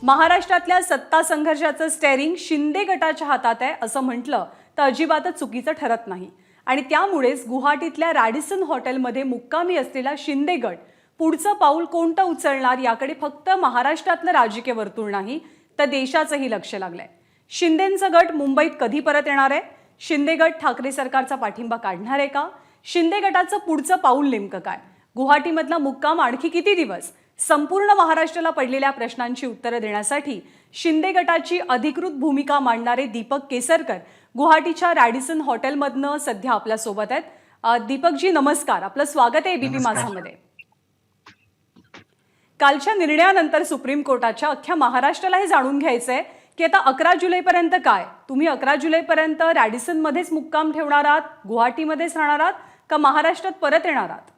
महाराष्ट्रातल्या सत्ता संघर्षाचं स्टेअरिंग शिंदे गटाच्या हातात आहे असं म्हटलं तर अजिबातच चुकीचं ठरत नाही. आणि त्यामुळेच गुवाहाटीतल्या रॅडिसन हॉटेलमध्ये मुक्कामी असलेला शिंदे गट पुढचं पाऊल कोणतं उचलणार याकडे फक्त महाराष्ट्रातलं राजकीय वर्तुळ नाही तर देशाचंही लक्ष लागलंय. शिंदेंचा गट मुंबईत कधी परत येणार आहे? शिंदे गट ठाकरे सरकारचा पाठिंबा काढणार आहे का? शिंदे गटाचं पुढचं पाऊल नेमकं काय? गुवाहाटीमधला मुक्काम आणखी किती दिवस? संपूर्ण महाराष्ट्राला पडलेल्या प्रश्नांची उत्तरं देण्यासाठी शिंदे गटाची अधिकृत भूमिका मांडणारे दीपक केसरकर गुवाहाटीच्या रॅडिसन हॉटेलमधनं सध्या आपल्या सोबत आहेत. दीपकजी नमस्कार, आपलं स्वागत आहे एबीपी माझामध्ये. कालच्या निर्णयानंतर सुप्रीम कोर्टाच्या अख्ख्या महाराष्ट्राला हे जाणून घ्यायचंय की आता 11 जुलैपर्यंत काय तुम्ही 11 जुलैपर्यंत रॅडिसन मध्येच मुक्काम ठेवणार आहात, गुवाहाटीमध्येच राहणार आहात का महाराष्ट्रात परत येणार आहात?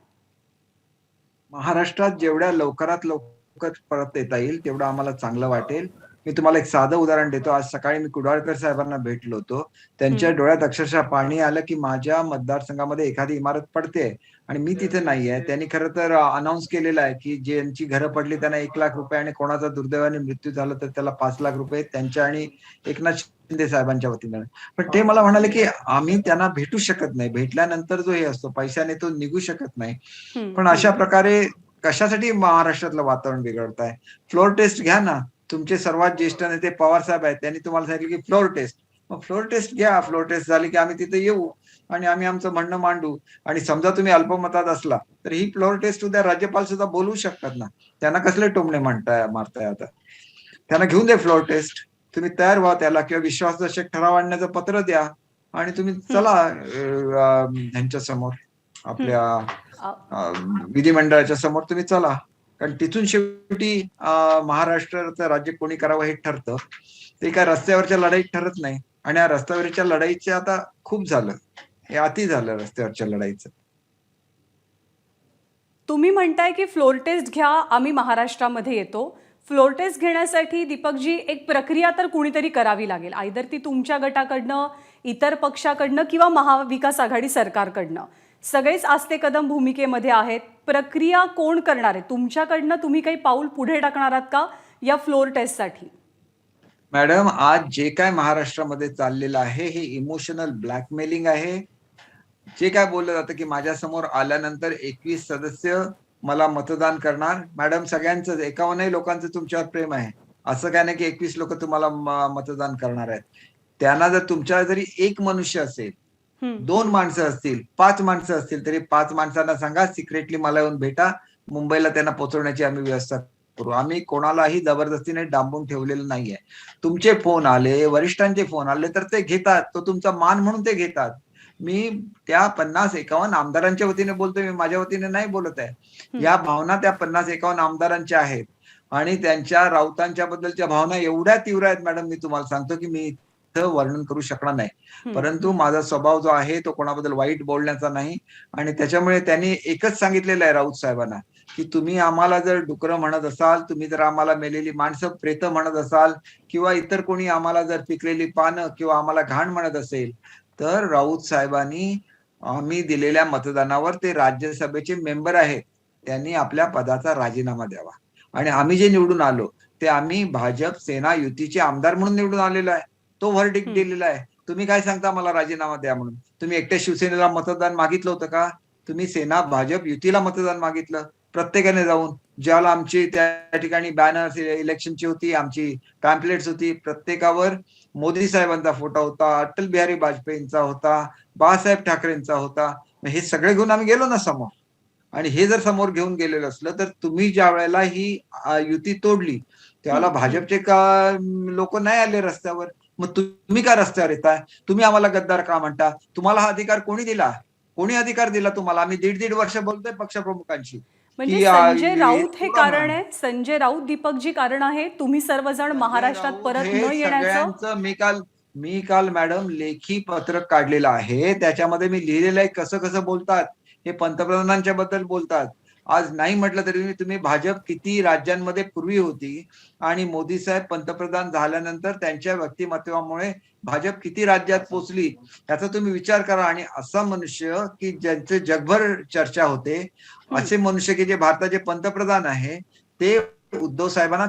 महाराष्ट्रात जेवढ्या लवकरात लवकर परत येता येईल तेवढं आम्हाला चांगलं वाटेल. मी तुम्हाला एक साधं उदाहरण देतो. आज सकाळी मी कुडाळकर साहेबांना भेटलो होतो. त्यांच्या डोळ्यात अक्षरशः पाणी आलं की माझ्या मतदारसंघामध्ये एखादी इमारत पडते आणि मी तिथे नाहीये. त्यांनी खरं तर अनाऊन्स केलेलं आहे की ज्यांची घरं पडली त्यांना 1,00,000 आणि कोणाचा दुर्दैवाने मृत्यू झाला तर त्याला 5,00,000 त्यांच्या आणि एकनाथ शिंदे साहेबांच्या वतीनं. पण ते मला म्हणाले की आम्ही त्यांना भेटू शकत नाही. भेटल्यानंतर जो हे असतो पैशाने तो निघू शकत नाही. पण अशा प्रकारे कशासाठी महाराष्ट्रातलं वातावरण बिघडताय? फ्लोर टेस्ट घ्या ना. तुमचे सर्वात ज्येष्ठ नेते पवार साहेब आहेत, त्यांनी तुम्हाला सांगितलं की फ्लोर टेस्ट. मग फ्लोर टेस्ट घ्या. फ्लोर टेस्ट झाली की आम्ही तिथे येऊ आणि आम्ही आमचं म्हणणं मांडू. आणि समजा तुम्ही अल्पमतात असला तर ही फ्लोर टेस्ट उद्या राज्यपाल सुद्धा बोलवू शकतात ना. त्यांना कसले टोमणे मारताय आता? त्यांना घेऊन दे फ्लोर टेस्ट. तुम्ही तयार व्हा त्याला, किंवा विश्वासदर्शक ठराव आणण्याचं पत्र द्या आणि तुम्ही चला ह्यांच्या समोर, आपल्या विधिमंडळाच्या समोर तुम्ही चला. कारण तिथून शेवटी महाराष्ट्राचं राज्य कोणी करावं हे ठरतं. ते काय रस्त्यावरच्या लढाईत ठरत नाही. आणि या रस्त्यावरच्या लढाईचे आता खूप झालं, हे अति झालं रस्त्यावरच्या लढाईचं. तुम्ही म्हणताय की फ्लोर टेस्ट घ्या, आम्ही महाराष्ट्रामध्ये येतो. फ्लोर टेस्ट घेण्यासाठी दीपकजी एक प्रक्रिया तर कुणीतरी करावी लागेल, आयदर ती तुमच्या गटाकडनं, इतर पक्षाकडनं किंवा महाविकास आघाडी सरकारकडनं. सगळेच आस्ते कदम भूमिकेमध्ये आहेत. प्रक्रिया कोण करणार आहे? तुमच्याकडनं तुम्ही काही पाऊल पुढे टाकणार आहात का या फ्लोर टेस्टसाठी? मॅडम, आज जे काय महाराष्ट्रामध्ये चाललेलं आहे हे इमोशनल ब्लॅकमेलिंग आहे. जे काय बोललं जातं की माझ्या समोर आल्यानंतर 21 सदस्य मला मतदान करणार. मॅडम, सगळ्यांचं 51 लोकांचं तुमच्यावर प्रेम आहे. असं काय नाही की 21 लोक तुम्हाला मतदान करणार आहेत. त्यांना जर तुमच्या जरी एक मनुष्य असेल, 2 माणसं असतील, 5 माणसं असतील, तरी 5 माणसांना सांगा सिक्रेटली मला येऊन भेटा. मुंबईला त्यांना पोहोचवण्याची आम्ही व्यवस्था करू. आम्ही कोणालाही जबरदस्तीने डांबून ठेवलेलं नाहीये. तुमचे फोन आले, वरिष्ठांचे फोन आले तर ते घेतात. तो तुमचा मान म्हणून ते घेतात. मी त्या 50-51 आमदारांच्या वतीने बोलतोय, मी माझ्या वतीने नाही बोलत आहे. या भावना त्या 50-51 आमदारांच्या आहेत आणि त्यांच्या राऊतांच्या बद्दलच्या भावना एवढ्या तीव्र आहेत मॅडम, मी तुम्हाला सांगतो की मी इथं वर्णन करू शकणार नाही. परंतु माझा स्वभाव जो आहे तो कोणाबद्दल वाईट बोलण्याचा नाही. आणि त्याच्यामुळे त्यांनी एकच सांगितलेलं आहे राऊत साहेबांना की तुम्ही आम्हाला जर डुकरं म्हणत असाल, तुम्ही जर आम्हाला मेलेली माणसं प्रेत म्हणत असाल, किंवा इतर कोणी आम्हाला जर पिकलेली पानं किंवा आम्हाला घाण म्हणत असेल, तर राऊत साहेबांनी आम्ही दिलेल्या मतदानावर ते राज्यसभेचे मेंबर आहेत, त्यांनी आपल्या पदाचा राजीनामा द्यावा. आणि आम्ही जे निवडून आलो ते आम्ही भाजप सेना युतीचे आमदार म्हणून निवडून आलेलो आहे. तो व्हर्डिक्ट दिलेला आहे. तुम्ही काय सांगता मला राजीनामा द्या म्हणून? तुम्ही एकट्या शिवसेनेला मतदान मागितलं होतं का? तुम्ही सेना भाजप युतीला मतदान मागितलं प्रत्येकाने जाऊन. ज्याला आमची त्या ठिकाणी बॅनर्स इलेक्शनची होती, आमची पॅम्पलेट्स होती, प्रत्येकावर मोदी साहेबांचा फोटो होता, अटल बिहारी वाजपेयींचा होता, बाळासाहेब ठाकरेंचा होता. हे सगळे घेऊन आम्ही गेलो ना समोर. आणि हे जर समोर घेऊन गेलेलं असलं तर तुम्ही ज्या वेळेला ही युती तोडली त्यावेळेला भाजपचे का लोक नाही आले रस्त्यावर? मग तुम्ही का रस्त्यावर येताय? तुम्ही आम्हाला गद्दार का म्हणता? तुम्हाला हा अधिकार कोणी दिला? कोणी अधिकार दिला तुम्हाला? आम्ही 1.5 वर्ष बोलतोय पक्षप्रमुखांशी. म्हणजे संजय राऊत हे कारण आहे? संजय राऊत दीपकजी कारण आहे तुम्ही सर्वजण महाराष्ट्रात परत न येण्याचं? मी काल मॅडम लेखी पत्रक काढलेलं आहे. त्याच्यामध्ये मी लिहिलेलं आहे कसं कसं बोलतात. हे पंतप्रधानांच्या बद्दल बोलतात. आज नाही म्हटलं तरी तुम्ही भाजप किती राज्यांमध्ये पूर्वी होती आणि मोदी साहेब पंतप्रधान झाल्यानंतर त्यांच्या व्यक्तिमत्वामुळे भाजप किती राज्यात पोहोचली याचा तुम्ही विचार करा. आणि असा मनुष्य की ज्यांचे जगभर चर्चा होते, असे मनुष्य की जे भारताचे पंतप्रधान आहे, ते उद्धव साहेबांना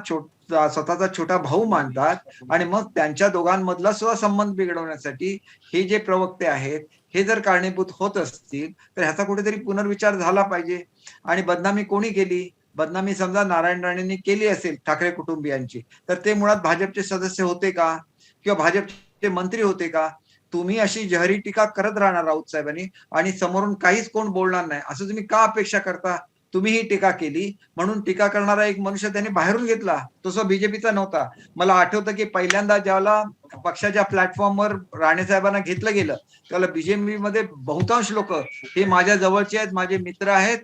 स्वतःचा छोटा भाऊ मानतात आणि मग त्यांच्या दोघांमधला सुद्धा संबंध बिघडवण्यासाठी हे जे प्रवक्ते आहेत हे जर कारणीभूत होत असतील तर ह्याचा कुठेतरी पुनर्विचार झाला पाहिजे. आणि बदनामी कोणी केली? बदनामी समजा नारायण राणेंनी केली असेल ठाकरे कुटुंबियांची, तर ते मुळात भाजपचे सदस्य होते का किंवा भाजपचे मंत्री होते का? तुम्ही अशी जहरी टीका करत राहणार राऊत साहेबांनी आणि समोरून काहीच कोण बोलणार नाही असं तुम्ही का अपेक्षा करता? तुम्ही ही टीका केली म्हणून टीका करणारा एक मनुष्य त्यांनी बाहेरून घेतला, तो बीजेपीचा नव्हता. मला आठवतं की पहिल्यांदा ज्याला पक्षाच्या प्लॅटफॉर्मवर राणे साहेबांना घेतलं गेलं त्याला बीजेपी मध्ये बहुतांश लोक हे माझ्या जवळचे आहेत, माझे मित्र आहेत,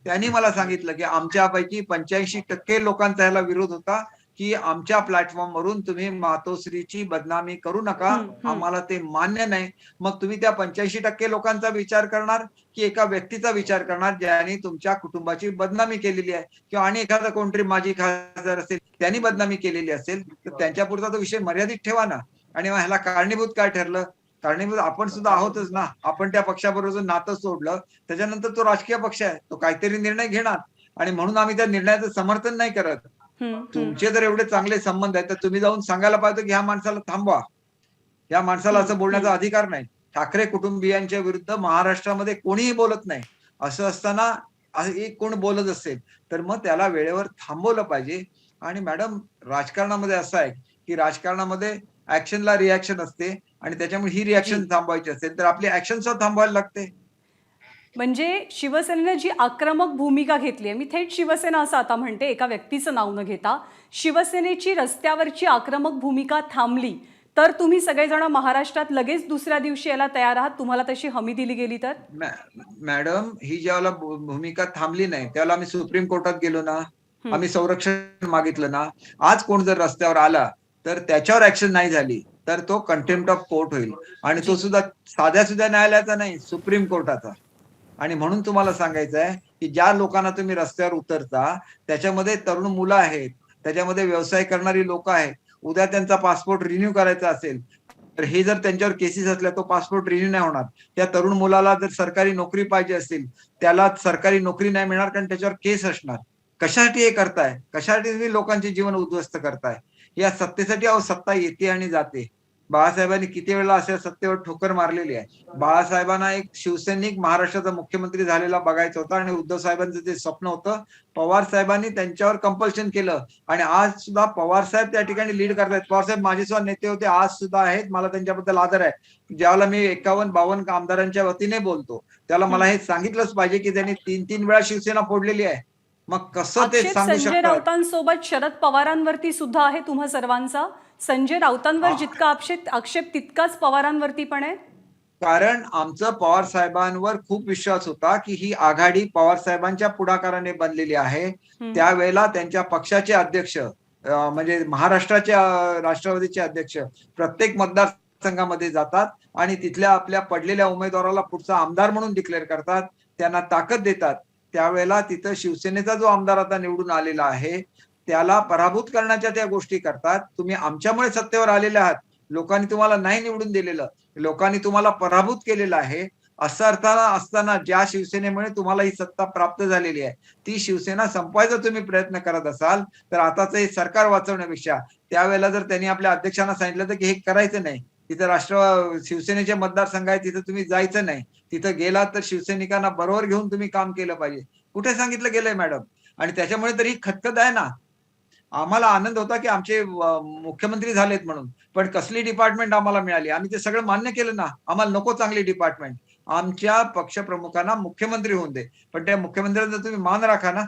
त्यांनी मला सांगितलं की आमच्यापैकी 85% लोकांचा याला विरोध होता की आमच्या प्लॅटफॉर्मवरून तुम्ही मातोश्रीची बदनामी करू नका, आम्हाला ते मान्य नाही. मग तुम्ही त्या 85% लोकांचा विचार करणार की एका व्यक्तीचा विचार करणार ज्याने तुमच्या कुटुंबाची बदनामी केलेली आहे किंवा आणि एखादा कोणतरी माजी खासदार असेल त्यांनी बदनामी केलेली असेल तर त्यांच्यापुरता तो विषय मर्यादित ठेवा ना. आणि ह्याला कारणीभूत काय ठरलं? कारणीभूत आपण सुद्धा आहोतच ना. आपण त्या पक्षाबरोबर नातं सोडलं त्याच्यानंतर तो राजकीय पक्ष आहे, तो काहीतरी निर्णय घेणार आणि म्हणून आम्ही त्या निर्णयाचं समर्थन नाही करत. तुमचे जर एवढे चांगले संबंध आहेत तर तुम्ही जाऊन सांगायला पाहिजे की ह्या माणसाला थांबवा, या माणसाला असं बोलण्याचा अधिकार नाही. ठाकरे कुटुंबियांच्या विरुद्ध महाराष्ट्रामध्ये कोणीही बोलत नाही. असं असताना एक कोण बोलत असेल तर मग त्याला वेळेवर थांबवलं पाहिजे. आणि मॅडम राजकारणामध्ये असं आहे की राजकारणामध्ये ऍक्शनला रिॲक्शन असते आणि त्याच्यामुळे ही रिॲक्शन थांबवायची असेल तर आपली ऍक्शन सुद्धा थांबवायला लागते. म्हणजे शिवसेनेने जी आक्रमक भूमिका घेतली आहे, मी थेट शिवसेना असं आता म्हणते एका व्यक्तीचं नाव न घेता, शिवसेनेची रस्त्यावरची आक्रमक भूमिका थांबली तर तुम्ही सगळेजण महाराष्ट्रात लगेच दुसऱ्या दिवशी यायला तयार आहात, तुम्हाला तशी हमी दिली गेली तर? मॅडम ही ज्यावेळेला भूमिका थांबली नाही त्यावेळेला आम्ही सुप्रीम कोर्टात गेलो ना, आम्ही संरक्षण मागितलं ना. आज कोण जर रस्त्यावर आला तर त्याच्यावर ऍक्शन नाही झाली तर तो कंटेम्प्ट ऑफ कोर्ट होईल आणि तो सुद्धा साध्या सुद्धा न्यायालयाचा नाही, सुप्रीम कोर्टाचा. आणि म्हणून तुम्हाला सांगायचं आहे की ज्या लोकांना तुम्ही रस्त्यावर उतरता त्याच्यामध्ये तरुण मुलं आहेत, त्याच्यामध्ये व्यवसाय करणारी लोक आहेत. उद्या त्यांचा पासपोर्ट रिन्यू करायचा असेल तर हे जर त्यांच्यावर केसेस असल्या तो पासपोर्ट रिन्यू नाही होणार. त्या तरुण मुलाला जर सरकारी नोकरी पाहिजे असेल त्याला सरकारी नोकरी नाही मिळणार कारण त्याच्यावर केस असणार. कशासाठी हे करताय? कशासाठी तुम्ही लोकांचे जीवन उद्ध्वस्त करताय? या सत्तेसाठी अहो सत्ता येते आणि जाते. बाळासाहेबांनी किती वेळा अशा सत्तेवर ठोकर मारलेली आहे. बाळासाहेबांना एक शिवसैनिक महाराष्ट्राचा मुख्यमंत्री झालेला बघायचा होता आणि उद्धव साहेबांचं जे स्वप्न होतं पवार साहेबांनी त्यांच्यावर कंपल्शन केलं आणि आज सुद्धा पवार साहेब त्या ठिकाणी लीड करतायत. पवार साहेब माझे सुद्धा नेते होते, आज सुद्धा आहेत, मला त्यांच्याबद्दल आदर आहे. ज्यावेळेला मी 51-52 आमदारांच्या वतीने बोलतो त्याला मला हे सांगितलंच पाहिजे की त्यांनी 3-3 वेळा शिवसेना फोडलेली आहे. मग कसं ते सांगू संजय शकतात? राऊतांसोबत शरद पवारांवरती सुद्धा आहे तुम्हा सर्वांचा. संजय राऊतांवर जितका आक्षेप तितकाच पवारांवरती पण आहे. कारण आमचं पवार साहेबांवर खूप विश्वास होता की ही आघाडी पवार साहेबांच्या पुढाकाराने बनलेली आहे. त्यावेळेला त्यांच्या पक्षाचे अध्यक्ष म्हणजे महाराष्ट्राचे राष्ट्रवादीचे अध्यक्ष प्रत्येक मतदारसंघामध्ये जातात आणि तिथल्या आपल्या पडलेल्या उमेदवाराला पुढचा आमदार म्हणून डिक्लेअर करतात, त्यांना ताकद देतात. त्यावेळेला तिथं शिवसेनेचा जो आमदार आता निवडून आलेला आहे त्याला पराभूत करण्याच्या त्या गोष्टी करतात. तुम्ही आमच्यामुळे सत्तेवर आलेले आहात, लोकांनी तुम्हाला नाही निवडून दिलेलं, लोकांनी तुम्हाला पराभूत केलेलं आहे. असं अर्थाला असताना ज्या शिवसेनेमुळे तुम्हाला ही सत्ता प्राप्त झालेली आहे ती शिवसेना संपवायचा तुम्ही प्रयत्न करत असाल तर आताच हे सरकार वाचवण्यापेक्षा त्यावेळेला जर त्यांनी आपल्या अध्यक्षांना सांगितलं तर की हे करायचं नाही, तिथं शिवसेनेचे मतदारसंघ आहे तिथं तुम्ही जायचं नाही, तिथं गेलात तर शिवसैनिकांना बरोबर घेऊन तुम्ही काम केलं पाहिजे. कुठे सांगितलं गेलंय मॅडम? आणि त्याच्यामुळे तरी खतखत आहे ना. आम्हाला आनंद होता की आमचे मुख्यमंत्री झालेत म्हणून, पण कसली डिपार्टमेंट आम्हाला मिळाली आम्ही ते सगळं मान्य केलं ना. आम्हाला नको चांगली डिपार्टमेंट, आमच्या पक्षप्रमुखांना मुख्यमंत्री होऊन दे, पण त्या मुख्यमंत्र्यांचा तुम्ही मान राखा ना.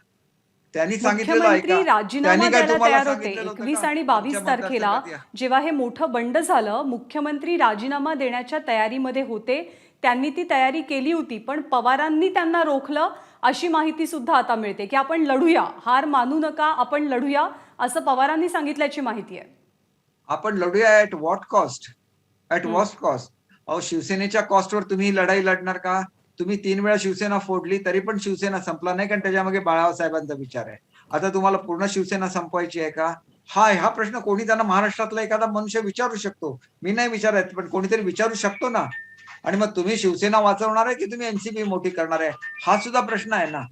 त्यांनी सांगितलेलं मुख्यमंत्री राजीनामा द्यायला तयार होते. 21 आणि 22 तुमच्या तारखेला मतदारसंघात जेव्हा हे मोठं बंड झालं मुख्यमंत्री राजीनामा देण्याच्या तयारीमध्ये होते, त्यांनी ती तयारी केली होती पण पवारांनी त्यांना रोखलं अशी माहिती सुद्धा आता मिळते की आपण लढूया, हार मानू नका, आपण लढूया असं पवारांनी सांगितल्याची माहिती आहे. आपण लढूया at what cost? At what cost? अहो शिवसेनेच्या कॉस्टवर तुम्ही लढाई लढणार का? तुम्ही 3 वेळा शिवसेना फोडली तरी पण शिवसेना संपला नाही कारण त्याच्यामागे बाळासाहेब साहेबांचा विचार आहे. आता तुम्हाला पूर्ण शिवसेना संपवायची आहे का? हा प्रश्न कोणी त्यांना महाराष्ट्रातला एखादा मनुष्य विचारू शकतो. मी नाही विचारत पण कोणीतरी विचारू शकतो ना. आणि मग तुम्ही शिवसेना वाचवणार आहे की तुम्ही एनसीपी मोठी करणार आहे हा सुद्धा प्रश्न आहे ना.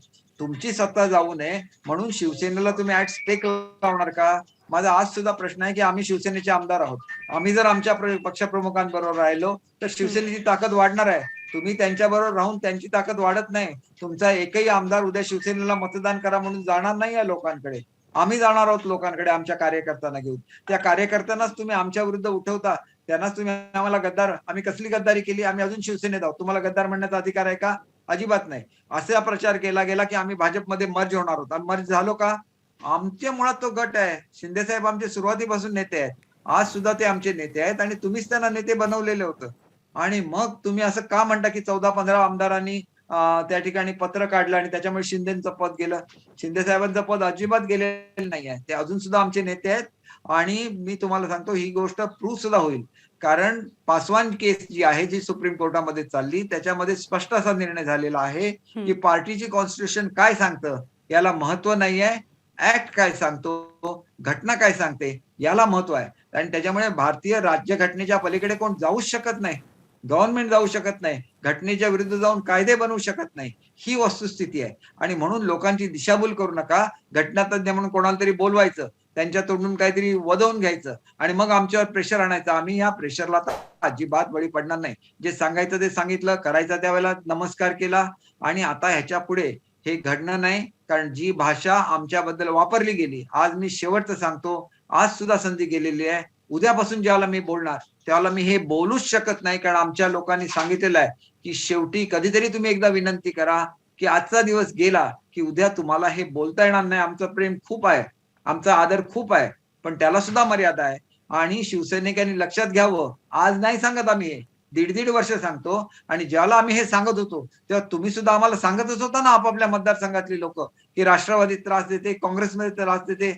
तुमची सत्ता जाऊ नये म्हणून शिवसेनेला तुम्ही ऍट स्टेक लावणार का? माझा आज सुद्धा प्रश्न आहे की आम्ही शिवसेनेचे आमदार आहोत. आम्ही जर आमच्या पक्षप्रमुखांबरोबर राहिलो तर शिवसेनेची ताकद वाढणार आहे. तुम्ही त्यांच्याबरोबर राहून त्यांची ताकद वाढत नाही. तुमचा एकही आमदार उद्या शिवसेनेला मतदान करा म्हणून जाणार नाही या लोकांकडे. आम्ही जाणार आहोत लोकांकडे आमच्या कार्यकर्त्यांना घेऊन. त्या कार्यकर्त्यांनाच तुम्ही आमच्या विरुद्ध उठवता. त्यांनाच तुम्ही आम्हाला गद्दार, आम्ही कसली गद्दारी केली, आम्ही अजून शिवसेनेत आहोत, तुम्हाला गद्दार म्हणण्याचा अधिकार आहे का? अजिबात नाही. असा प्रचार केला गेला की आम्ही भाजपमध्ये मर्ज होणार आहोत. आम्ही मर्ज झालो का? आमच्या मुळात तो गट आहे. शिंदे साहेब आमचे सुरुवातीपासून नेते आहेत. आज सुद्धा ते आमचे नेते आहेत आणि तुम्हीच त्यांना नेते बनवलेले होतं. आणि मग तुम्ही असं का म्हणता की 14-15 आमदारांनी त्या ठिकाणी पत्र काढलं आणि त्याच्यामुळे शिंदेचं पद गेलं? शिंदे साहेबांचं पद अजिबात गेलेलं नाही आहे. ते अजून सुद्धा आमचे नेते आहेत. आणि मी तुम्हाला सांगतो ही गोष्ट प्रूव्ह सुद्धा होईल. कारण पासवान केस जी आहे, जी सुप्रीम कोर्टामध्ये चालली, त्याच्यामध्ये स्पष्ट असा निर्णय झालेला आहे की पार्टीची कॉन्स्टिट्यूशन काय सांगतं याला महत्व नाहीये. ऍक्ट काय सांगतो, घटना काय सांगते याला महत्व आहे. आणि त्याच्यामुळे भारतीय राज्यघटनेच्या पलीकडे कोण जाऊच शकत नाही. गव्हर्नमेंट जाऊ शकत नाही. घटनेच्या विरुद्ध जाऊन कायदे बनवू शकत नाही. ही वस्तुस्थिती आहे. आणि म्हणून लोकांची दिशाभूल करू नका. घटनातज्ञ म्हणून कोणाला तरी बोलवायचं, त्यांच्या तोंडून काहीतरी वदवून घ्यायचं आणि मग आमच्यावर प्रेशर आणायचं. आम्ही या प्रेशरला अजिबात बळी पडणार नाही. जे सांगायचं ते सांगितलं, करायचं त्यावेळेला नमस्कार केला आणि आता ह्याच्या पुढे हे घडणं नाही. कारण जी भाषा आमच्याबद्दल वापरली गेली, आज मी शेवटचं सांगतो, आज सुद्धा संधी गेलेली आहे. उद्यापासून ज्यावेळेला मी बोलणार त्यावेळेला मी हे बोलूच शकत नाही. कारण आमच्या लोकांनी सांगितलेलं आहे की शेवटी कधीतरी तुम्ही एकदा विनंती करा की आजचा दिवस गेला की उद्या तुम्हाला हे बोलता येणार नाही. आमचं प्रेम खूप आहे, आमचा आदर खूप आहे, पण त्याला सुद्धा मर्यादा आहे. आणि शिवसैनिकांनी लक्षात घ्यावं. आज नाही सांगत आम्ही हे, 1.5 वर्ष सांगतो. आणि ज्याला आम्ही हे सांगत होतो तेव्हा तुम्ही सुद्धा आम्हाला सांगतच होता ना, आपापल्या मतदारसंघातली लोक, की राष्ट्रवादी त्रास देते, काँग्रेसमध्ये त्रास देते.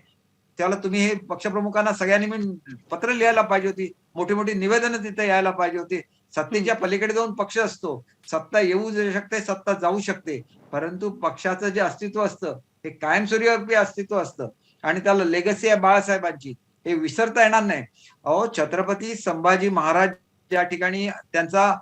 त्याला तुम्ही हे पक्षप्रमुखांना सगळ्यांनी मिळून पत्र लिहायला पाहिजे होती, मोठी मोठी निवेदनं तिथे यायला पाहिजे होती. सत्तेच्या पलीकडे जाऊन पक्ष असतो. सत्ता येऊ शकते, सत्ता जाऊ शकते, परंतु पक्षाचं जे अस्तित्व असतं हे कायमस्वरूपी अस्तित्व असतं आणि त्याला लेगसी आहे बाळासाहेबांची, हे विसरता येणार नाही. अहो, छत्रपती संभाजी महाराज ज्या ठिकाणी त्यांचा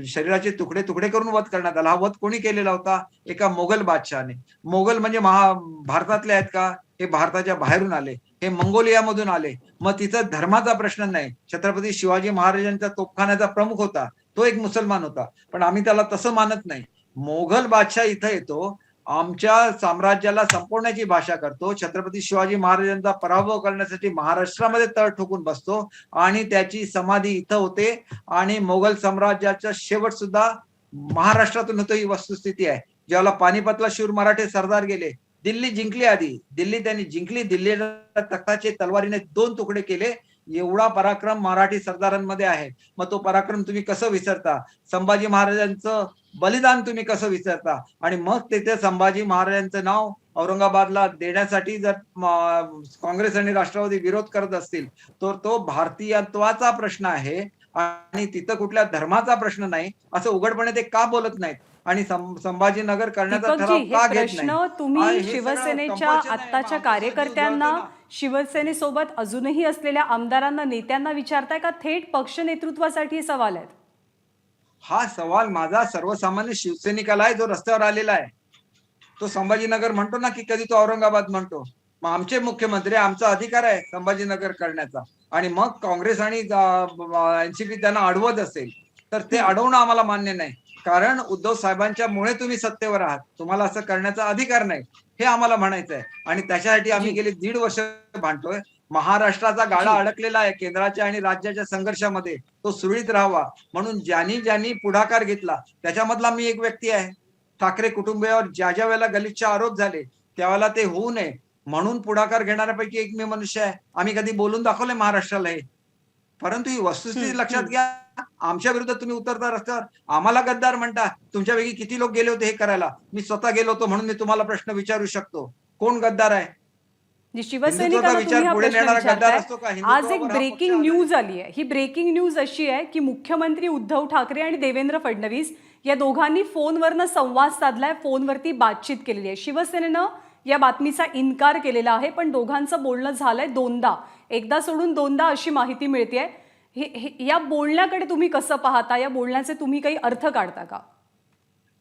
शरीराचे तुकडे तुकडे करून वध करण्यात आला, हा वध कोणी केलेला होता? एका मोगल बादशहाने. मोगल म्हणजे भारतातले आहेत का? हे भारताच्या बाहेरून आले, हे मंगोलियामधून आले. मग तिथं धर्माचा प्रश्न नाही. छत्रपती शिवाजी महाराजांचा तोफखान्याचा प्रमुख होता, तो एक मुसलमान होता, पण आम्ही त्याला तसं मानत नाही. मोगल बादशाह इथं येतो, आमच्या साम्राज्याला संपवण्याची भाषा करतो, छत्रपती शिवाजी महाराजांचा पराभव करण्यासाठी महाराष्ट्रामध्ये तळ ठोकून बसतो आणि त्याची समाधी इथं होते. आणि मोगल साम्राज्याचा शेवट सुद्धा महाराष्ट्रातून होतो. ही वस्तुस्थिती आहे. ज्याला पानिपतला शूर मराठे सरदार गेले, दिल्ली जिंकली, आधी दिल्ली त्यांनी जिंकली, दिल्लीला तख्ताचे तलवारीने 2 तुकडे केले. एवढा पराक्रम मराठी सरदारांमध्ये आहे. मग तो पराक्रम तुम्ही कसं विसरता? संभाजी महाराजांचं बलिदान तुम्ही कसं विसरता? आणि मग तिथे संभाजी महाराजांचं नाव औरंगाबादला देण्यासाठी जर काँग्रेस आणि राष्ट्रवादी विरोध करत असतील तर तो भारतीयत्वाचा प्रश्न आहे आणि तिथं कुठल्या धर्माचा प्रश्न नाही, असं उघडपणे ते का बोलत नाहीत? आणि संभाजीनगर करण्याचा दीपकजी, ठराव हे का घेत प्रश्न नाही? तुम्ही हे सगळं शिवसेनेच्या compulsion आहे. आत्ताच्या मग कार्यकर्त्यांना, आमचं शिवसेनेसोबत अजूनही असलेल्या आमदारांना, नेत्यांना विचारताय का थेट पक्ष नेतृत्वासाठी सवाल आहेत? हा सवाल माझा सर्वसामान्य शिवसैनिकाला आहे, जो रस्त्यावर आलेला आहे. तो संभाजीनगर म्हणतो ना, की कधी तो औरंगाबाद म्हणतो. मग आमचे मुख्यमंत्री, आमचा अधिकार आहे संभाजीनगर करण्याचा. आणि मग काँग्रेस आणि एनसीपी त्यांना अडवत असेल तर ते अडवणं आम्हाला मान्य नाही. कारण उद्धव साहेबांच्या मुळे तुम्ही सत्तेवर आहात, तुम्हाला असं करण्याचा अधिकार नाही, हे आम्हाला म्हणायचं आहे. आणि त्याच्यासाठी आम्ही गेले 1.5 वर्ष भांडतोय. महाराष्ट्राचा गाडा अडकलेला आहे केंद्राच्या आणि राज्याच्या संघर्षामध्ये, तो सुरळीत राहावा म्हणून ज्यांनी पुढाकार घेतला त्याच्यामधला मी एक व्यक्ती आहे. ठाकरे कुटुंबियावर ज्या वेळेला गलिच्छ आरोप झाले त्यावेळेला ते होऊ नये म्हणून पुढाकार घेणाऱ्यापैकी एक मी मनुष्य आहे. आम्ही कधी बोलून दाखवलंय महाराष्ट्राला हे? परंतु ही वस्तुस्थिती लक्षात घ्या. आमच्या विरुद्ध तुम्ही उतरता रस्त्यावर, आम्हाला गद्दार म्हणता. तुमच्यापैकी किती लोक गेले होते हे करायला? मी स्वतः गेलो होतो म्हणून मी तुम्हाला प्रश्न विचारू शकतो, कोण गद्दार आहे? शिवसैनिकांना तुम्ही हा प्रश्न विचारताय. आज एक ब्रेकिंग न्यूज आली आहे. ही ब्रेकिंग न्यूज अशी आहे की मुख्यमंत्री उद्धव ठाकरे आणि देवेंद्र फडणवीस या दोघांनी फोनवरनं संवाद साधलाय, फोनवरती बातचीत केलेली आहे. शिवसेनेनं या बातमीचा इन्कार केलेला आहे, पण दोघांचं बोलणं झालंय 2दा, एकदा सोडून 2दा अशी माहिती मिळतेय. या बोलण्याकडे तुम्ही कसं पाहता? या बोलण्याचे तुम्ही काही अर्थ काढता का?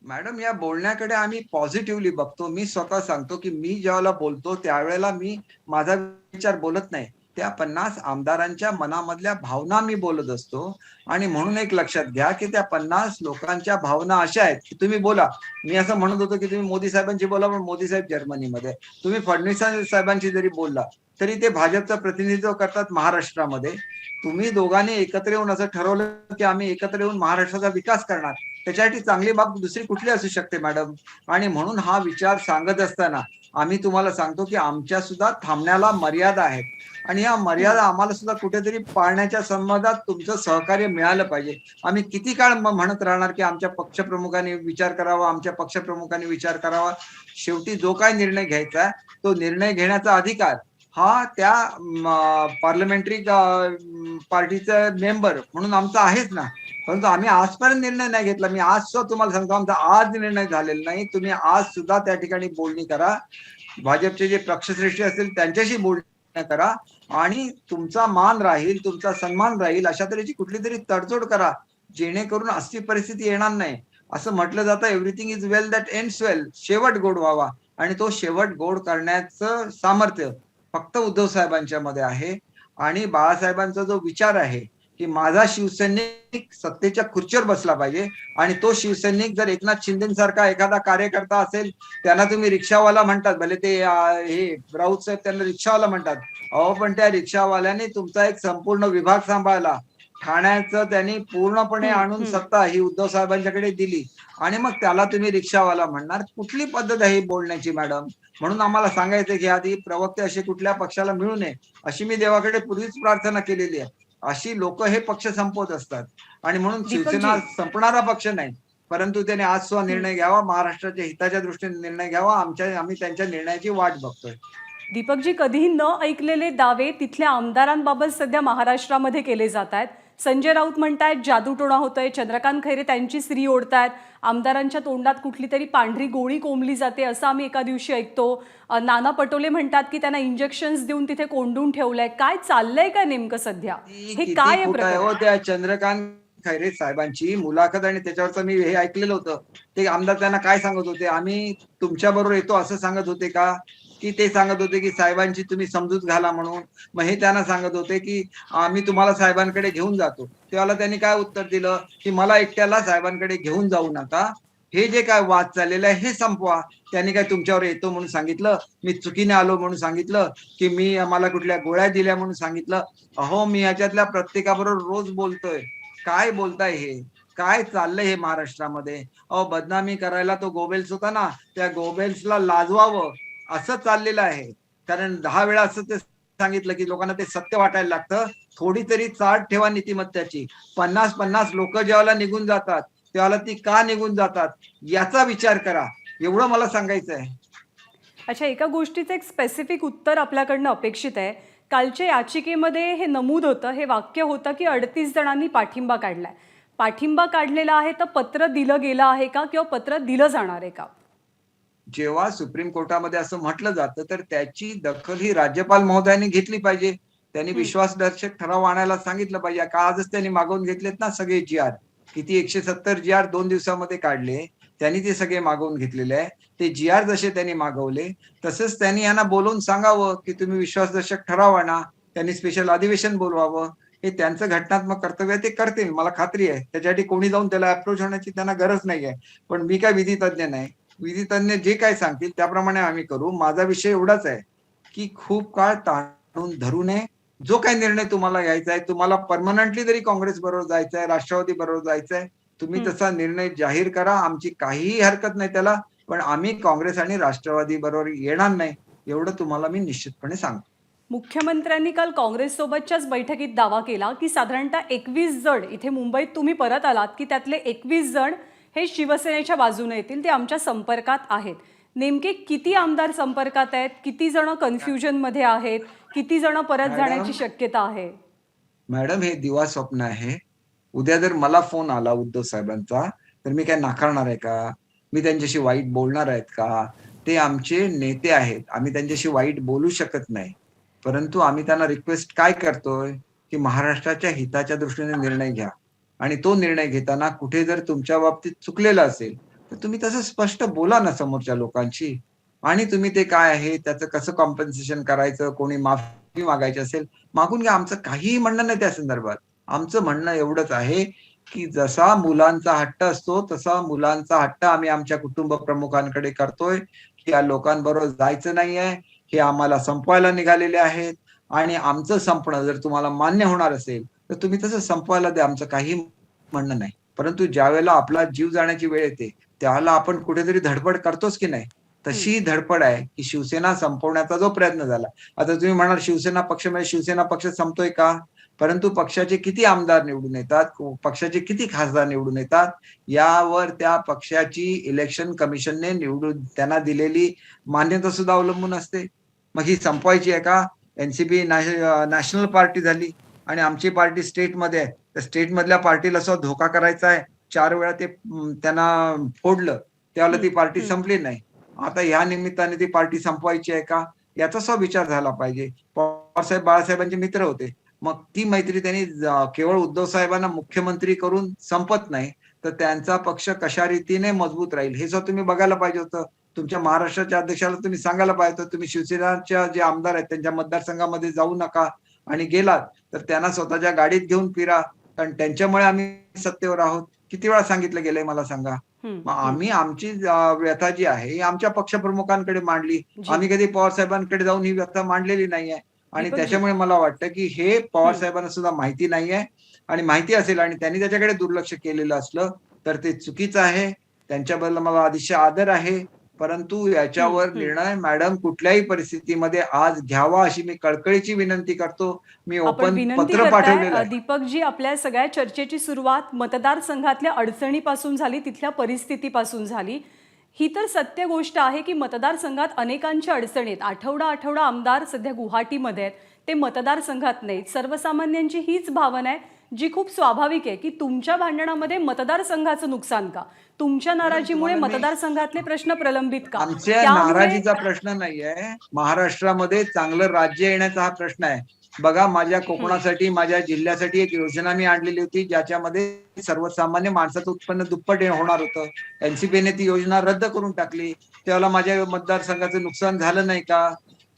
मॅडम, या बोलण्याकडे आम्ही पॉझिटिव्हली बघतो. मी स्वतः सांगतो, की मी ज्यावेळेला बोलतो त्यावेळेला मी माझा विचार बोलत नाही. त्या 50 आमदारांच्या मनामधल्या भावना मी बोलत असतो आणि म्हणून एक लक्षात घ्या, की त्या 50 लोकांच्या भावना अशा आहेत, की तुम्ही बोला. मी असं म्हणत होतो, की तुम्ही मोदी साहेबांशी बोला, पण मोदी साहेब जर्मनीमध्ये. तुम्ही फडणवीस साहेबांशी जरी बोलला, तरी ते भाजपचं प्रतिनिधित्व करतात महाराष्ट्रामध्ये. तुम्ही दोघांनी एकत्र येऊन असं ठरवलं, की आम्ही एकत्र येऊन महाराष्ट्राचा विकास करणार. त्याच्यासाठी चांगली बाब दुसरी कुठली असू शकते मॅडम? आणि म्हणून हा विचार सांगत असताना आम्ही तुम्हाला सांगतो, की आमच्या सुद्धा थांबण्याला मर्यादा आहेत आणि या मर्यादा आम्हाला सुद्धा कुठेतरी पाळण्याच्या संबंधात तुमचं सहकार्य मिळालं पाहिजे. आम्ही किती काळ म्हणत राहणार, की आमच्या पक्षप्रमुखांनी विचार करावा, आमच्या पक्षप्रमुखांनी विचार करावा. शेवटी जो काय निर्णय घ्यायचा तो निर्णय घेण्याचा अधिकार हा त्या पार्लमेंटरी पार्टीचा मेंबर म्हणून आमचा आहेच ना. परंतु आम्ही आजपर्यंत निर्णय नाही घेतला. मी आज सुद्धा तुम्हाला सांगतो, आमचा आज निर्णय झालेला नाही. तुम्ही आज सुद्धा त्या ठिकाणी बोलणी करा. भाजपचे जे पक्षश्रेष्ठी असतील त्यांच्याशी बोलणी करा आणि तुमचा मान राहील, तुमचा सन्मान राहील अशा तऱ्हेची कुठली तरी तडजोड करा, जेणेकरून अशी परिस्थिती येणार नाही. असं म्हटलं जातं, everything is well that ends well. शेवट गोड व्हावा आणि तो शेवट गोड करण्याचं सामर्थ्य फक्त उद्धव साहेबांच्या मध्ये आहे. आणि बाळासाहेबांचा जो विचार आहे, की माझा शिवसैनिक सत्तेच्या खुर्चीवर बसला पाहिजे आणि तो शिवसैनिक जर एकनाथ शिंदेसारखा एखादा कार्यकर्ता असेल, त्यांना तुम्ही रिक्षावाला म्हणतात, भले ते हे राऊत साहेब त्यांना रिक्षावाला म्हणतात. अहो, पण त्या रिक्षावाल्याने तुमचा एक संपूर्ण विभाग सांभाळला. ठाण्याचं त्यांनी पूर्णपणे आणून सत्ता ही उद्धव साहेबांच्याकडे दिली आणि मग त्याला तुम्ही रिक्षावाला म्हणणार? कुठली पद्धत आहे ही बोलण्याची मॅडम? म्हणून आम्हाला सांगायचं, की आधी प्रवक्ते असे कुठल्या पक्षाला मिळू नये अशी मी देवाकडे पूर्वीच प्रार्थना केलेली आहे. अशी लोक हे पक्ष संपवत असतात आणि म्हणून शिवसेना दीपकजी संपणारा पक्ष नाही. परंतु त्याने आज सुद्धा निर्णय घ्यावा, महाराष्ट्राच्या हिताच्या दृष्टीने निर्णय घ्यावा. आम्ही त्यांच्या निर्णयाची वाट बघतोय. दीपकजी, कधीही न ऐकलेले दावे तिथल्या आमदारांबाबत सध्या महाराष्ट्रामध्ये केले जात आहेत. संजय राऊत म्हणतायत जादूटोणा होतोय, चंद्रकांत खैरे त्यांची स्त्री ओढतायत, आमदारांच्या तोंडात कुठली तरी पांढरी गोळी कोंबली जाते असं आम्ही एका दिवशी ऐकतो. नाना पटोले म्हणतात की त्यांना इंजेक्शन्स देऊन तिथे कोंडून ठेवलंय. काय चाललंय का नेमकं सध्या? हे किती काय आहे खोटं आहे हो. प्रकरण? त्या चंद्रकांत खैरे साहेबांची मुलाखत आणि त्याच्यावरचं मी हे ऐकलेलं होतं. ते आमदार त्यांना काय सांगत होते, आम्ही तुमच्या बरोबर येतो असं सांगत होते का? की ते सांगत होते की साहेबांची तुम्ही समजूत घाला म्हणून? मग हे त्यांना सांगत होते की आम्ही तुम्हाला साहेबांकडे घेऊन जातो. तेव्हा त्यांनी काय उत्तर दिलं, की मला एकट्याला साहेबांकडे घेऊन जाऊ नका. हे जे काय वाद चाललेला आहे हे संपवा. त्यांनी काय तुमच्यावर येतो म्हणून सांगितलं? मी चुकीने आलो म्हणून सांगितलं? की मला कुठल्या गोळ्या दिल्या म्हणून सांगितलं? अहो, मी याच्यातल्या प्रत्येकाबरोबर रोज बोलतोय. काय बोलताय हे? काय चाललंय हे महाराष्ट्रामध्ये? अहो, बदनामी करायला तो गोबेल्स होता ना, त्या गोबेल्सला लाजवावं असं चाललेलं आहे. कारण 10 वेळा असं ते सांगितलं, की लोकांना ते सत्य वाटायला लागतं. थोडी तरी चाट ठेवा नीतिमत्त्याची. 50-50 लोक जेव्हा निघून जातात तेव्हा ती का निघून जातात याचा विचार करा. एवढं मला सांगायचं आहे. अच्छा, एका गोष्टीचं एक स्पेसिफिक उत्तर आपल्याकडनं अपेक्षित आहे. कालच्या याचिकेमध्ये हे नमूद होतं, हे वाक्य होतं की 38 जणांनी पाठिंबा काढलाय. पाठिंबा काढलेला आहे तर पत्र दिलं गेलं आहे का किंवा पत्र दिलं जाणार आहे का? जेव्हा सुप्रीम कोर्टामध्ये असं म्हटलं जातं तर त्याची दखल ही राज्यपाल महोदयांनी घेतली पाहिजे. त्यांनी विश्वासदर्शक ठराव आणायला सांगितलं पाहिजे. का आजच त्यांनी मागवून घेतलेत ना सगळे जी-आर. किती 170 जी-आर 2 दिवसामध्ये काढले. त्यांनी ते सगळे मागवून घेतलेले आहे. ते जी-आर जसे त्यांनी मागवले तसंच त्यांनी यांना बोलवून सांगावं, की तुम्ही विश्वासदर्शक ठराव आणा. त्यांनी स्पेशल अधिवेशन बोलवावं. हे त्यांचं घटनात्मक कर्तव्य आहे, ते करतील मला खात्री आहे. त्याच्यासाठी कोणी जाऊन त्याला अप्रोच होण्याची त्यांना गरज नाहीये. पण मी काय विधितज्ञ नाही. विधितज्ञ जे काय सांगतील त्याप्रमाणे आम्ही करू. माझा विषय एवढाच आहे, की खूप काळ ताणून धरू नये. जो काही निर्णय तुम्हाला घ्यायचा आहे, तुम्हाला परमनंटली जरी काँग्रेस बरोबर जायचं आहे, राष्ट्रवादी बरोबर जायचं आहे, तुम्ही तसा निर्णय जाहीर करा. आमची काहीही हरकत नाही त्याला. पण आम्ही काँग्रेस आणि राष्ट्रवादी बरोबर येणार नाही, एवढं तुम्हाला मी निश्चितपणे सांगतो. मुख्यमंत्र्यांनी काल काँग्रेससोबतच्याच बैठकीत दावा केला की साधारणतः 21 जण इथे मुंबईत तुम्ही परत आलात की त्यातले 21 जण हे शिवसेनेच्या बाजूने येतील, ते आमच्या संपर्कात आहेत. नेमके किती आमदार संपर्कात आहेत? किती जण कन्फ्युजनमध्ये आहेत? किती जण परत जाण्याची शक्यता आहे? मॅडम, हे दिवा स्वप्न आहे. उद्या जर मला फोन आला उद्धव साहेबांचा तर मी काय नाकारणार आहे का? मी त्यांच्याशी वाईट बोलणार आहेत का? ते आमचे नेते आहेत. आम्ही त्यांच्याशी वाईट बोलू शकत नाही. परंतु आम्ही त्यांना रिक्वेस्ट काय करतोय, की महाराष्ट्राच्या हिताच्या दृष्टीने निर्णय घ्या आणि तो निर्णय घेताना कुठे जर तुमच्या बाबतीत चुकलेला असेल तर तुम्ही तसं स्पष्ट बोला ना समोरच्या लोकांशी. आणि तुम्ही ते काय आहे, त्याचं कसं कॉम्पेन्सेशन करायचं, कोणी माफी मागायची असेल, मागून घ्या. आमचं काहीही म्हणणं नाही त्या संदर्भात. आमचं म्हणणं एवढंच आहे, की जसा मुलांचा हट्ट असतो, तसा मुलांचा हट्ट आम्ही आमच्या कुटुंब प्रमुखांकडे करतोय, की या लोकांबरोबर जायचं नाहीये. हे आम्हाला संपवायला निघालेले आहेत आणि आमचं संपणं जर तुम्हाला मान्य होणार असेल, तर तुम्ही तसं संपवायला द्या. आमचं काही म्हणणं नाही. परंतु ज्यावेळेला आपला जीव जाण्याची वेळ येते, त्यावेळेला आपण कुठेतरी धडपड करतोच की नाही? हं. तशी धडपड आहे, की शिवसेना संपवण्याचा जो प्रयत्न झाला. आता तुम्ही म्हणाल शिवसेना पक्ष म्हणजे शिवसेना पक्ष संपतोय का? परंतु पक्षाचे किती आमदार निवडून येतात, पक्षाचे किती खासदार निवडून येतात, यावर त्या पक्षाची इलेक्शन कमिशनने निवडून त्यांना दिलेली मान्यता सुद्धा अवलंबून असते. मग ही संपवायची आहे का? एनसीपी नॅशनल पार्टी झाली आणि आमची पार्टी स्टेटमध्ये आहे. त्या स्टेटमधल्या पार्टीला सुद्धा धोका करायचा आहे. 4 वेळा ते त्यांना फोडलं. त्यावेळेला ती हं, पार्टी हं. संपली नाही. आता ह्या निमित्ताने ती पार्टी संपवायची आहे का? याचा सुद्धा विचार झाला पाहिजे. पवारसाहेब बाळासाहेबांचे मित्र होते. मग ती मैत्री त्यांनी केवळ उद्धव साहेबांना मुख्यमंत्री करून संपत नाही, तर त्यांचा पक्ष कशा रीतीने मजबूत राहील हे सुद्धा तुम्ही बघायला पाहिजे होतं. तुमच्या महाराष्ट्राच्या अध्यक्षाला तुम्ही सांगायला पाहिजे होतं, तुम्ही शिवसेनाच्या जे आमदार आहेत त्यांच्या मतदारसंघामध्ये जाऊ नका आणि गेलात तर त्यांना स्वतःच्या गाडीत घेऊन फिरा. कारण त्यांच्यामुळे आम्ही सत्तेवर आहोत. किती वेळा सांगितलं गेलंय मला सांगा? हं, मग हं. आम्ही आमची व्यथा जी आहे ही आमच्या पक्षप्रमुखांकडे मांडली. जी. आम्ही कधी पवार साहेबांकडे जाऊन ही व्यथा मांडलेली नाहीये. आणि दीपकजी. त्याच्यामुळे मला वाटतं, की हे पवार हं. साहेबांना सुद्धा माहिती नाहीये आणि माहिती असेल आणि त्यांनी त्याच्याकडे दुर्लक्ष केलेलं असलं, तर ते चुकीचं आहे. त्यांच्याबद्दल मला अतिशय आदर आहे. परंतु हं, याच्यावर हं. निर्णय मॅडम कुठल्याही परिस्थितीमध्ये आज घ्यावा अशी मी कळकळीची विनंती करतो. मी आपण ओपन विनंती पत्र करताय पाठवलेलं आहे. दीपकजी, आपल्या सगळ्या चर्चेची सुरुवात मतदारसंघातल्या अडचणीपासून झाली, तिथल्या परिस्थितीपासून झाली. ही तर सत्य गोष्ट आहे की मतदारसंघात अनेकांच्या अडचणी आहेत. आठवडा आमदार सध्या गुवाहाटीमध्ये आहेत. ते मतदारसंघात नाहीत. सर्वसामान्यांची हीच भावना आहे, जी खूप स्वाभाविक आहे, की तुमच्या भांडणामध्ये मतदारसंघाचं नुकसान का? तुमच्या मॅडम नाराजीमुळे तुम्हाला मी मतदारसंघातले प्रश्न प्रलंबित का? आमच्या त्यामुळे नाराजीचा प्रश्न नाहीये. महाराष्ट्रामध्ये चांगलं राज्य येण्याचा हा प्रश्न आहे. बघा माझ्या हं, कोकणासाठी, माझ्या जिल्ह्यासाठी एक योजना मी आणलेली होती, ज्याच्यामध्ये सर्वसामान्य माणसाचं उत्पन्न दुप्पट होणार होतं. एनसीपीने ती योजना रद्द करून टाकली. त्यावेळेला माझ्या मतदारसंघाचं नुकसान झालं नाही का?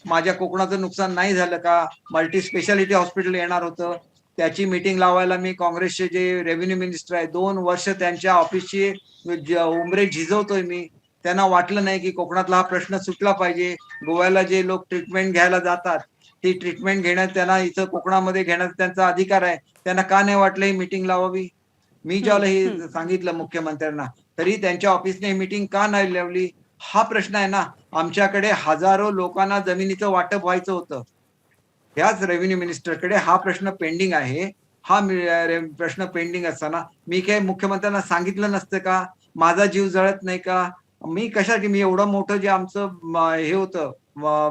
माझ्या कोकणाचं नुकसान नाही झालं का? मल्टी स्पेशालिटी हॉस्पिटल येणार होतं. त्याची मीटिंग लावायला मी काँग्रेसचे जे रेव्हेन्यू मिनिस्टर आहे, 2 वर्ष त्यांच्या ऑफिसची उंबरे झिजवतोय मी. त्यांना वाटलं नाही की कोकणातला हा प्रश्न सुटला पाहिजे. गोव्याला जे लोक ट्रीटमेंट घ्यायला जातात, ती ट्रीटमेंट घेण्यात त्यांना इथं कोकणामध्ये घेण्याचा त्यांचा अधिकार आहे. त्यांना का नाही वाटलं ही मीटिंग लावावी? मी हं, ज्यावेळेला हं. हे सांगितलं मुख्यमंत्र्यांना, तरी त्यांच्या ऑफिसने ही मीटिंग का नाही लावली? हा प्रश्न आहे ना. आमच्याकडे हजारो लोकांना जमिनीचं वाटप व्हायचं होतं. ह्याच रेव्हेन्यू मिनिस्टरकडे हा प्रश्न पेंडिंग आहे. हा प्रश्न पेंडिंग असताना मी काय मुख्यमंत्र्यांना सांगितलं नसतं का? माझा जीव जळत नाही का? मी कशासाठी मी एवढं मोठं जे आमचं हे होतं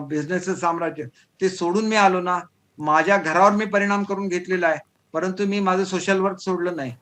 बिझनेसचं साम्राज्य ते सोडून मी आलो ना. माझ्या घरावर मी परिणाम करून घेतलेला आहे. परंतु मी माझं सोशल वर्क सोडलं नाही.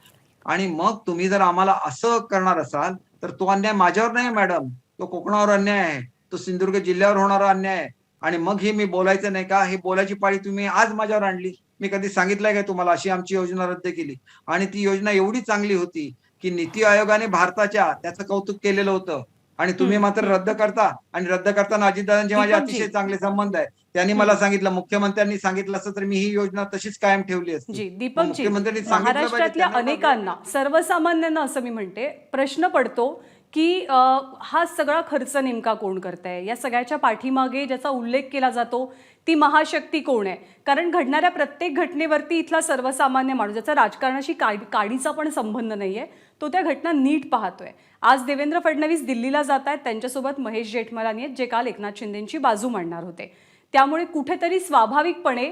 आणि मग तुम्ही जर आम्हाला असं करणार असाल, तर तो अन्याय माझ्यावर नाही मॅडम. तो कोकणावर अन्याय आहे. तो सिंधुदुर्ग जिल्ह्यावर होणारा अन्याय आहे. आणि मग हे मी बोलायचं नाही का? ही बोलायची पाळी तुम्ही आज माझ्यावर आणली. मी कधी सांगितलंय का तुम्हाला अशी आमची योजना रद्द केली? आणि ती योजना एवढी चांगली होती, की नीती आयोगाने भारताच्या त्याचं कौतुक केलेलं होतं. आणि तुम्ही हं, मात्र हं. रद्द करता आणि रद्द करताना अजितदादांचे माझे दीपकजी. अतिशय चांगले संबंध आहेत. त्यांनी मला हं. सांगितलं, मुख्यमंत्र्यांनी सांगितलं असतं तर मी ही योजना तशीच कायम ठेवली असती. जी, मग दीपकजी, मुख्यमंत्र्यांनी सांगितलं पाहिजे महाराष्ट्रातल्या त्यांना एवढा वेळ अनेकांना, मिळतो. सर्वसामान्यांना असं मी म्हणते, प्रश्न पडतो, की हा सगळा खर्च नेमका कोण करतंय? या सगळ्याच्या पाठीमागे ज्याचा उल्लेख केला जातो, ती महाशक्ती कोण आहे? कारण घडणाऱ्या प्रत्येक घटनेवरती इथला सर्वसामान्य माणूस, ज्याचा राजकारणाशी काडीचा पण संबंध नाहीये, तो त्या घटना नीट पाहतोय. आज देवेंद्र फडणवीस दिल्लीला जात आहेत, त्यांच्यासोबत महेश जेठमलानी आहेत, जे काल एकनाथ शिंदेंची बाजू मांडणार होते. त्यामुळे कुठेतरी स्वाभाविकपणे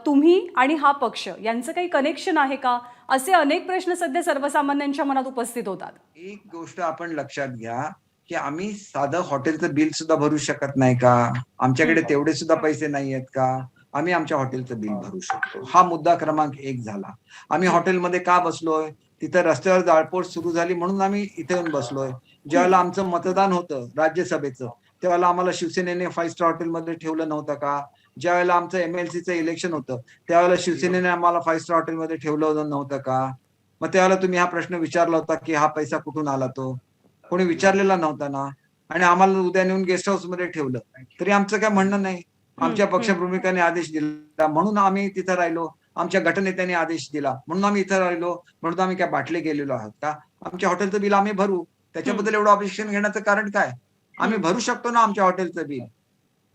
तुम्ही आणि हा पक्ष यांचं काही कनेक्शन आहे का? असे अनेक प्रश्न सध्या सर्वसामान्यांच्या मनात उपस्थित होतात. एक गोष्ट आपण लक्षात घ्या, की आम्ही साधं हॉटेलचं बिल सुद्धा भरू शकत नाही का? आमच्याकडे हं, तेवढे सुद्धा पैसे नाहीयेत का? आम्ही आमच्या हॉटेलचं बिल भरू शकतो. हा मुद्दा क्रमांक 1 झाला. आम्ही हं, हॉटेलमध्ये का बसलोय? तिथं रस्त्यावर जाळपोळ सुरू झाली म्हणून आम्ही इथे येऊन बसलोय. हं. ज्यावेळेला आमचं मतदान होतं राज्यसभेचं, त्यावेळेला आम्हाला शिवसेनेने 5 स्टार हॉटेलमध्ये ठेवलं नव्हतं का? ज्यावेळेला आमचं एम-एल-सीचं इलेक्शन होतं, त्यावेळेला शिवसेनेने आम्हाला 5 स्टार हॉटेलमध्ये ठेवलं नव्हतं का? मग त्यावेळेला तुम्ही हा प्रश्न विचारला होता, की हा पैसा कुठून आला तो? कोणी विचारलेला नव्हता ना, आणि आम्हाला उद्या नेऊन गेस्ट हाऊस मध्ये ठेवलं तरी आमचं काय म्हणणं नाही. आमच्या पक्षप्रमुखांनी आदेश दिला म्हणून आम्ही तिथं राहिलो. आमच्या गटनेत्यांनी आदेश दिला म्हणून आम्ही इथं राहिलो. म्हणून आम्ही काय बाटले गेलेलो आहोत का? आमच्या हॉटेलचं बिल आम्ही भरू. त्याच्याबद्दल एवढं ऑब्जेक्शन घेण्याचं कारण काय? आम्ही भरू शकतो ना आमच्या हॉटेलचं बिल.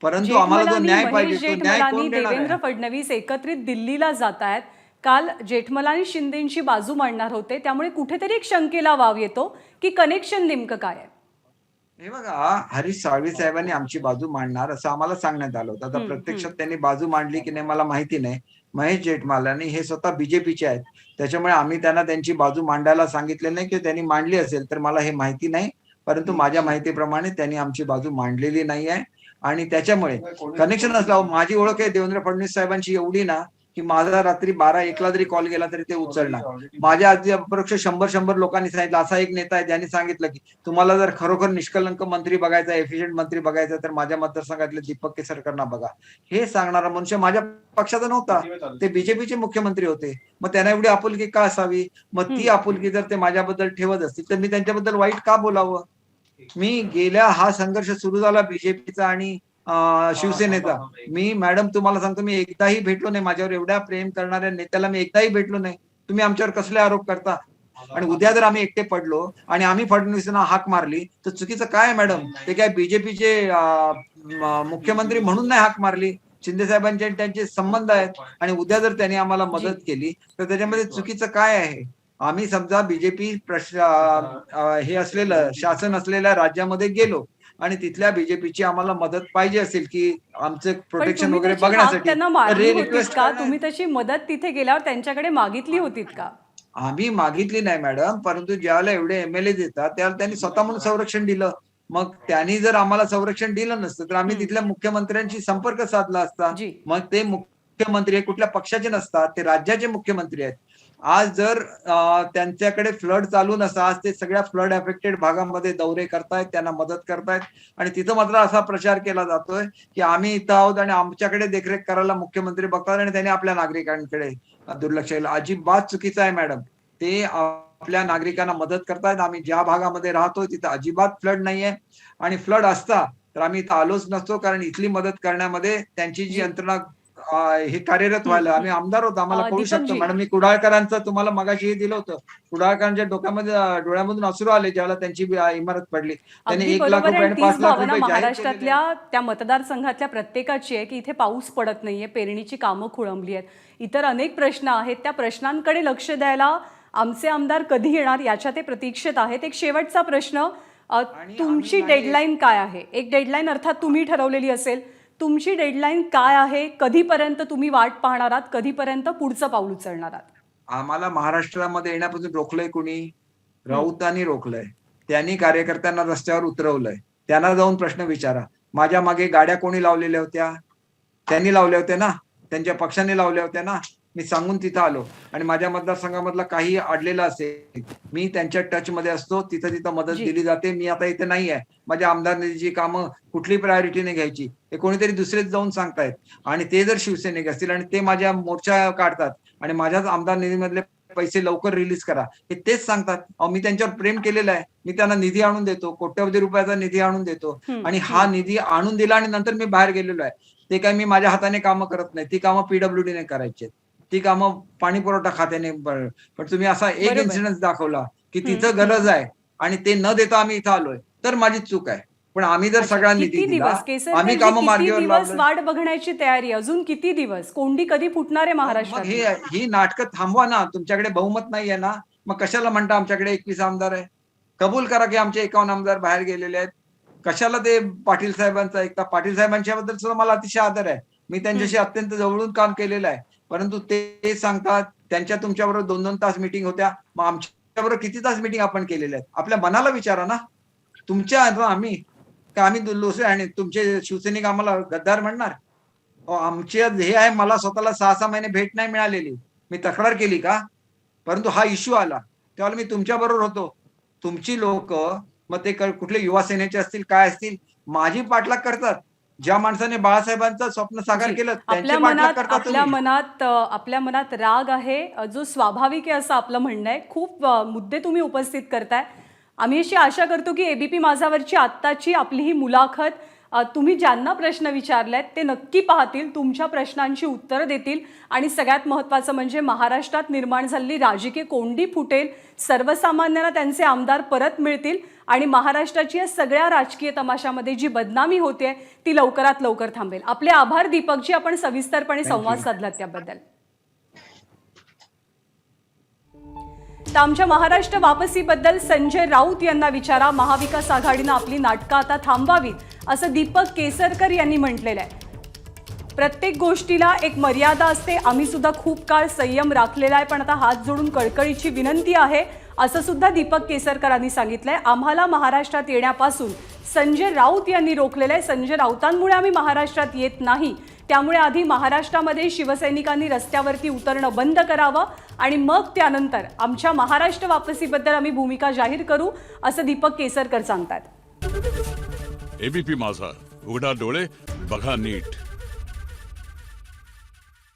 परंतु आम्हाला जो जेठमलानी न्याय महेश पाहिजे तो न्याय जेठमलानी कोण देणार देवेंद्र आहे? फडणवीस एकत्रित दिल्लीला जात आहेत. काल जेठमलानी शिंदेची बाजू मांडणार होते, त्यामुळे कुठेतरी एक शंकेला वाव येतो की कनेक्शन नेमकं काय आहे. हे बघा, हरीश साळवी साहेबांनी आमची बाजू मांडणार असं आम्हाला सांगण्यात आलं होतं. आता प्रत्यक्षात त्यांनी बाजू मांडली की नाही मला माहिती नाही. महेश जेठमलानी हे स्वतः बीजेपीचे आहेत. त्याच्यामुळे आम्ही त्यांना त्यांची बाजू मांडायला सांगितले नाही, की त्यांनी मांडली असेल तर मला हे माहिती नाही. परंतु माझ्या माहितीप्रमाणे त्यांनी आमची बाजू मांडलेली नाही आहे. आणि त्याच्यामुळे कनेक्शन असल्यावर माझी ओळख आहे देवेंद्र फडणवीस साहेबांची एवढी ना, की माझा रात्री 12-1ला जरी कॉल गेला तरी ते उचलणार. माझ्या आधी अपरोक्ष 100 लोकांनी सांगितलं. असा एक नेता आहे ज्यांनी सांगितलं की तुम्हाला जर खरोखर निष्कलंक मंत्री बघायचा, एफिशियंट मंत्री बघायचा तर माझ्या मतदारसंघातले दीपक केसरकरांना बघा. हे सांगणारा मनुष्य माझ्या पक्षाचा नव्हता. ते बीजेपीचे मुख्यमंत्री होते. मग त्यांना एवढी आपुलकी का असावी? मग ती आपुलकी जर ते माझ्याबद्दल ठेवत असतील तर मी त्यांच्याबद्दल वाईट का बोलावं? मी गेल्या हा संघर्ष सुरू झाला बीजेपीचा आणि शिवसेनेचा. मी मॅडम तुम्हाला सांगतो मी एकदाही भेटलो नाही. माझ्यावर एवढ्या प्रेम करणाऱ्या नेत्याला मी एकदाही भेटलो नाही. तुम्ही आमच्यावर कसले आरोप करता? आणि उद्या जर आम्ही एकटे पडलो आणि आम्ही फडणवीसांना हाक मारली तर चुकीचं काय मॅडम? ते काय बीजेपीचे मुख्यमंत्री म्हणून नाही हाक मारली. शिंदे साहेबांचे त्यांचे संबंध आहेत आणि उद्या जर त्यांनी आम्हाला मदत केली तर त्याच्यामध्ये चुकीचं काय आहे? आम्ही समजा बीजेपी हे असलेलं शासन असलेल्या राज्यामध्ये गेलो आणि तिथल्या बीजेपीची आम्हाला मदत पाहिजे असेल की आमचं पण प्रोटेक्शन तुम्ही वगैरे त्याची हाक बघण्यासाठी त्यांना तर मारली हे होतीत रिक्वेस्ट का? करणार. तुम्ही तशी मदत तिथे गेल्यावर त्यांच्याकडे मागितली होतीत का? आम्ही मागितली नाही मॅडम, परंतु ज्यावेळेला एवढे एमएलए देतात त्यावेळेला त्यांनी स्वतः म्हणून संरक्षण दिलं. मग त्यांनी जर आम्हाला संरक्षण दिलं नसतं तर आम्ही तिथल्या मुख्यमंत्र्यांशी संपर्क साधला असता. जी. मग ते मुख्यमंत्री हे कुठल्या पक्षाचे नसतात, ते राज्याचे मुख्यमंत्री आहेत. आज जर त्यांच्याकडे फ्लड चालू नसता, आज ते सगळ्या फ्लड अफेक्टेड भागामध्ये दौरे करतायत, त्यांना मदत करतायत आणि तिथं मात्र असा प्रचार केला जातोय की आम्ही इथं आहोत आणि आमच्याकडे देखरेख करायला मुख्यमंत्री बघतात आणि त्यांनी आपल्या नागरिकांकडे दुर्लक्ष केलं. अजिबात चुकीचं आहे मॅडम. ते आपल्या नागरिकांना मदत करतायत. आम्ही ज्या भागामध्ये राहतोय तिथं अजिबात फ्लड नाहीये आणि फ्लड असता तर आम्ही इथं आलोच नसतो, कारण इथली मदत करण्यामध्ये त्यांची जी यंत्रणा हे कार्यरत व्हायला. आम्ही आमदार होतो, आम्हाला कळू शकतो दीपकजी. मॅडम. मी कुडाळकरांचं तुम्हाला मगाशी हे दिलं होतं. कुडाळकरांच्या डोक्यामध्ये डोळ्यामधून अश्रू आले ज्यावेळेला त्यांची इमारत पडली. त्यांनी अगदी 1 लाख बरोबर आहे. रुपये आणि आणि तीच 5 लाख भावना रुपये जाहीर केलेले महाराष्ट्रातल्या त्या मतदारसंघातल्या प्रत्येकाची आहे की इथे पाऊस पडत नाहीये, पेरणीची कामं खोळंबली आहेत. इतर अनेक प्रश्न आहेत. त्या प्रश्नांकडे लक्ष द्यायला आमचे आमदार कधी येणार याच्या ते प्रतीक्षेत आहेत. एक शेवटचा प्रश्न, तुमची डेडलाईन काय आहे? एक डेडलाईन अर्थात तुम्ही ठरवलेली असेल. तुमची डेडलाईन काय आहे? कधीपर्यंत तुम्ही वाट पाहणार आहात? कधीपर्यंत पुढचं पाऊल उचलणार आहात? आम्हाला महाराष्ट्रामध्ये येण्यापासून रोखलंय कोणी? राऊतांनी रोखलंय. त्यांनी कार्यकर्त्यांना रस्त्यावर उतरवलंय. त्यांना जाऊन प्रश्न विचारा. माझ्या मागे गाड्या कोणी लावलेल्या होत्या? त्यांनी लावल्या होत्या ना, त्यांच्या पक्षाने लावल्या होत्या ना. मी सांगून तिथं आलो आणि माझ्या मतदारसंघामधला काही अडलेला असेल मी त्यांच्या टच मध्ये असतो. तिथं तिथं मदत जी. दिली जाते. मी आता इथे नाही आहे. माझ्या आमदार निधीची कामं कुठली प्रायोरिटीने घ्यायची हे कोणीतरी दुसरेच जाऊन सांगतायत. आणि ते जर शिवसैनिक असतील आणि ते माझ्या मोर्चा काढतात आणि माझ्याच आमदार निधीमधले पैसे लवकर रिलीज करा हे तेच सांगतात. मी त्यांच्यावर प्रेम केलेलं आहे. मी त्यांना निधी आणून देतो, कोट्यवधी रुपयाचा निधी आणून देतो आणि हा निधी आणून दिला आणि नंतर मी बाहेर गेलेलो आहे. ते काय मी माझ्या हाताने कामं करत नाही. ती कामं पीडब्ल्यूडीने करायची आहेत. ती कामं पाणी पुरवठा खात्याने. पण तुम्ही असा एक बरोबर. इन्सिडेन्स दाखवला की तिथं गरज आहे आणि ते न देता आम्ही इथं आलोय तर माझी चूक आहे. पण आम्ही जर सगळा निधी किती दिला, दिवस आम्ही केसरकरजी, कामं किती मार्गीवर दिवस लावलं. वाट बघण्याची तयारी? अजून किती दिवस? कोंडी कधी फुटणार आहे मग महाराष्ट्रात? ही नाटकं थांबवा ना. तुमच्याकडे बहुमत नाहीये ना, मग कशाला म्हणता आमच्याकडे 21 आमदार आहे? कबूल करा की आमचे 51 आमदार बाहेर गेलेले आहेत. कशाला ते पाटील साहेबांचं ऐकता? पाटील साहेबांच्याबद्दल सुद्धा मला अतिशय आदर आहे. मी त्यांच्याशी अत्यंत जवळून काम केलेलं आहे. परंतु ते सांगतात त्यांच्या तुमच्याबरोबर 2-2 तास मीटिंग होत्या. मग आमच्याबरोबर किती तास मीटिंग आपण केलेल्या आहेत? आपल्या मनाला विचारा ना. तुमच्या आम्ही का आम्ही दुसरे आणि तुमचे शिवसैनिक आम्हाला गद्दार म्हणणार? आमचे हे आहे, मला स्वतःला 6-6 महिने भेट नाही मिळालेली. मी तक्रार केली का? परंतु हा इश्यू आला तेव्हा मी तुमच्या बरोबर होतो. तुमची लोक मग ते कुठले युवा सेनेचे असतील काय असतील माझी पाठलाग करतात. ज्या माणसाने बाळासाहेबांचं स्वप्न साकार केलं त्यांची पाठलाग करतात तुम्ही. आपल्या मनात राग आहे जो स्वाभाविक आहे असं आपलं म्हणणं आहे. खूप मुद्दे तुम्ही उपस्थित करताय. आम्ही अशी आशा करतो की एबीपी माझावरची आत्ताची आपली ही मुलाखत तुम्ही ज्यांना प्रश्न विचारलेत ते नक्की पाहतील, तुमच्या प्रश्नांची उत्तरं देतील आणि सगळ्यात महत्त्वाचं म्हणजे महाराष्ट्रात निर्माण झालेली राजकीय कोंडी फुटेल, सर्वसामान्यांना त्यांचे आमदार परत मिळतील आणि महाराष्ट्राची या सगळ्या राजकीय तमाशामध्ये जी बदनामी होते ती लवकरात लवकर थांबेल. आपले आभार दीपकजी, आपण सविस्तरपणे संवाद साधलात त्याबद्दल. तर आमच्या महाराष्ट्र वापसीबद्दल संजय राऊत यांना विचारा, महाविकास आघाडीनं आपली नाटकं आता थांबवावीत असं दीपक केसरकर यांनी म्हटलेलं आहे. प्रत्येक गोष्टीला एक मर्यादा असते, आम्ही सुद्धा खूप काळ संयम राखलेला आहे, पण आता हात जोडून कळकळीची विनंती आहे असं सुद्धा दीपक केसरकरांनी सांगितलंय. आम्हाला महाराष्ट्रात येण्यापासून संजय राऊत यांनी रोखलेलं आहे. संजय राऊतांमुळे आम्ही महाराष्ट्रात येत नाही, त्यामुळे आधी महाराष्ट्रामध्ये शिवसैनिकांनी रस्त्यावरती उतरणं बंद करावं आणि मग त्यानंतर आमच्या महाराष्ट्र वापसीबद्दल आम्ही भूमिका जाहीर करू असं दीपक केसरकर सांगतात. एबीपी माझा, उघडा डोळे बघा नीट.